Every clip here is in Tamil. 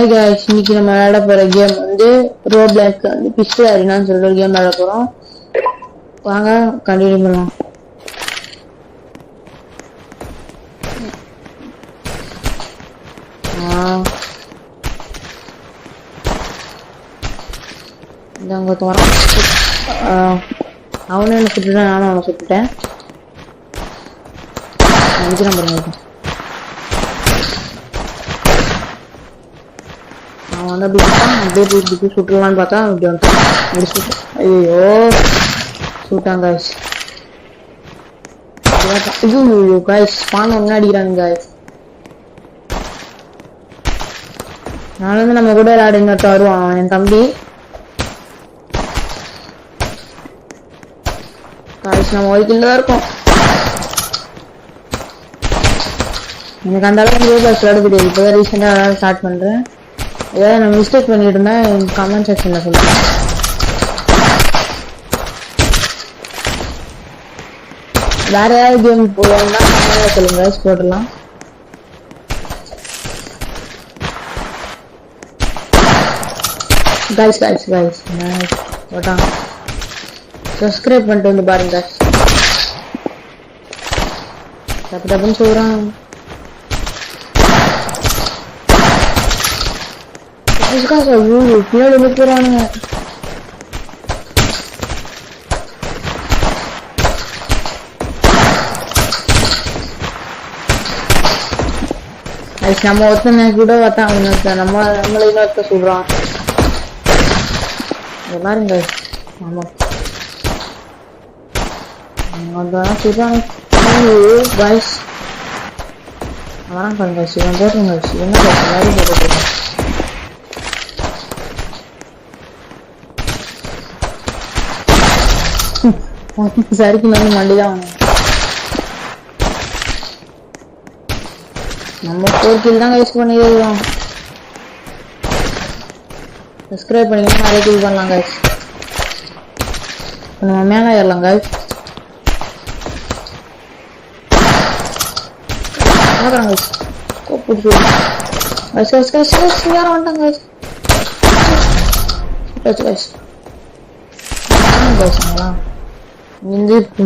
ஹாய் गाइस, இன்னைக்கு நம்ம விளையாட போற கேம் வந்து ரோப்ளாக்ஸ் வந்து பிஸ்டல் அரினான்னு சொல்ற கேம் விளையாட போறோம். வாங்க கண்டினியூ பண்ணலாம். இதாங்க தோறோம். அவனே என்ன சுட்டுட்டான், நானும் அவனை சுட்டுட்டேன். அடிக்கிறேன் பாருங்க. அப்படியே சுட்டுலான்னு பார்த்தா ஐயோ சுட்டாங்க गाइस. ஐயோ गाइस பான ஒண்ணு அடிக்கிறாங்க गाइस. நான் வந்து நம்ம கூட விளையாடுங்க வருவான் என் தம்பி. गाइस நம்ம ஒரு கில்ல தான் இருக்கோம். எனக்கு அந்த அளவுக்கு விளையாட தெரியாது, இப்போதான் ரீசெண்டா விளையாட ஸ்டார்ட் பண்றேன். ஏதாவது நான் மிஸ்டேக் பண்ணிட்டு இருந்தேன் கமெண்ட் செக்ஷன்ல சொல்லுங்க. வேற ஏதாவது கேம் போடணும்னா சொல்லுங்க, போடலாம். गाइस போட்டாங்க. சப்ஸ்கிரைப் பண்ணிட்டு வந்து பாருங்க. டப்பு டப்புன்னு சொல்றான். பின்னாடி நிற்கிறானுங்க. நம்ம ஒருத்தனை கூட பார்த்தா நம்மள இன்னொருத்த சொல்றான் பாருங்க. ஆமா சொல்றாங்க गाइस. வரான் பாருங்க. சிவன் போட்டுருங்க. என்ன எல்லாரும் போட்டுருங்க. சரிக்கு மேலே மண்டிதான் நம்ம 4 கில் தான் யூஸ் பண்ணிடுறோம். சப்ஸ்கிரைப் பண்ணிங்கன்னா நிறைய கில் பண்ணலாம் गाइस. நம்ம மேலே ஏறலாம் गाइस. யாரும் வந்துட்டாங்க गाइस.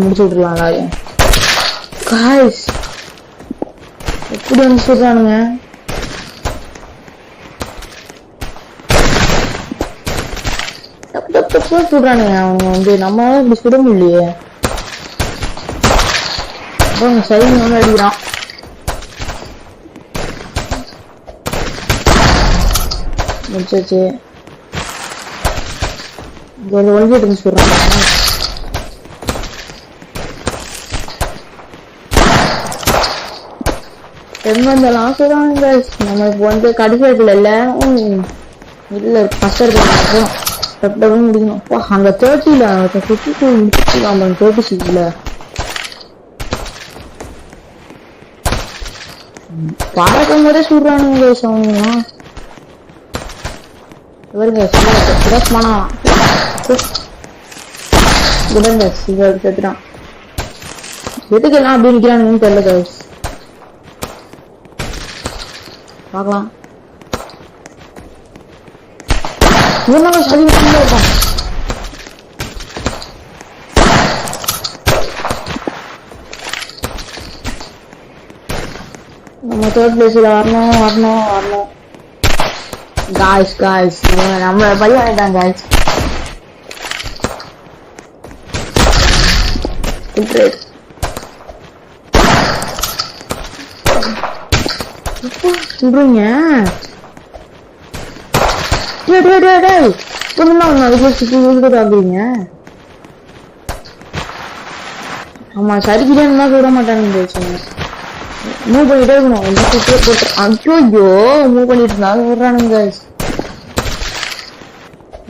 முடிச்சு விட்டுருலாம் गाइस. எப்படி வந்து சொல்றானுங்க. சொல்றானுங்க அவங்க வந்து நம்ம இப்படி சுட முடியலையே. சரி வந்து அடிக்கிறான். முடிச்சாச்சு. ஒழிஞ்சிட்டு சொல்றாங்க. நம்ம இப்போ வந்து கடைசி இல்ல ஃபர்ஸ்ட் முடிக்கணும். அங்க 30ல 36ல பறக்கும் போதே சொல்றானுங்க அவங்கலாம். செத்துறான். எதுக்கெல்லாம் அப்படி நிக்கிறானுங்கன்னு தெரியல गाइस. பார்க்கலாம். நம்ம தேர்ட் பிளேஸ்ல வரணும் गाइस. நம்ம பையன் ஆயிட்டான் गाइस. சொல்றீங்க ஆமா சரிக்கிட்டே விட மாட்டாங்க. மூவ் பண்ணிட்டே இருக்கணும். ஐயோ மூவ் பண்ணிட்டு இருந்தாலும் விடுறானுங்க गाइस.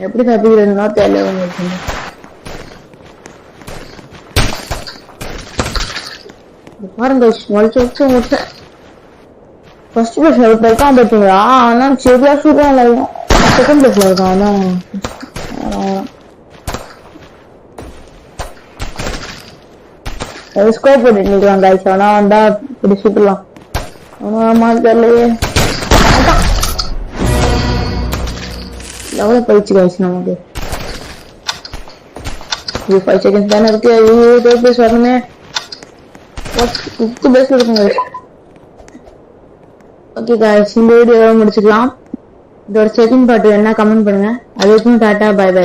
எப்படி தப்பிக்கிறதுனா தெரியல உங்களுக்கு. பாருங்க வலிச்சு வச்சு ஃபர்ஸ்ட் பிளேஸ்ல இருக்கான் பார்த்தீங்களா. ஆனா சரியா சொல்றான். செகண்ட் பிளேஸ்ல இருக்கான். அதான் ஸ்கோப் பண்ணிட்டு நிற்கிறான் गाइस. ஆனா வந்தா இப்படி சுட்டலாம். ஆமா தெரியலையே. எவ்வளவு போயிடுச்சு guys நமக்கு. இது 5 seconds தானே இருக்கு. ஐயோ தேர்ட் பிளேஸ் வரணுமே. ஃபிஃப்த் பிளேஸ்ல இருக்குங்க. ஓகே guys, இந்த வீடியோவை முடிச்சுக்கலாம். இதோட செகண்ட் பார்ட் என்ன கமெண்ட் பண்ணுங்க. அதுக்கும் டாடா பை பை.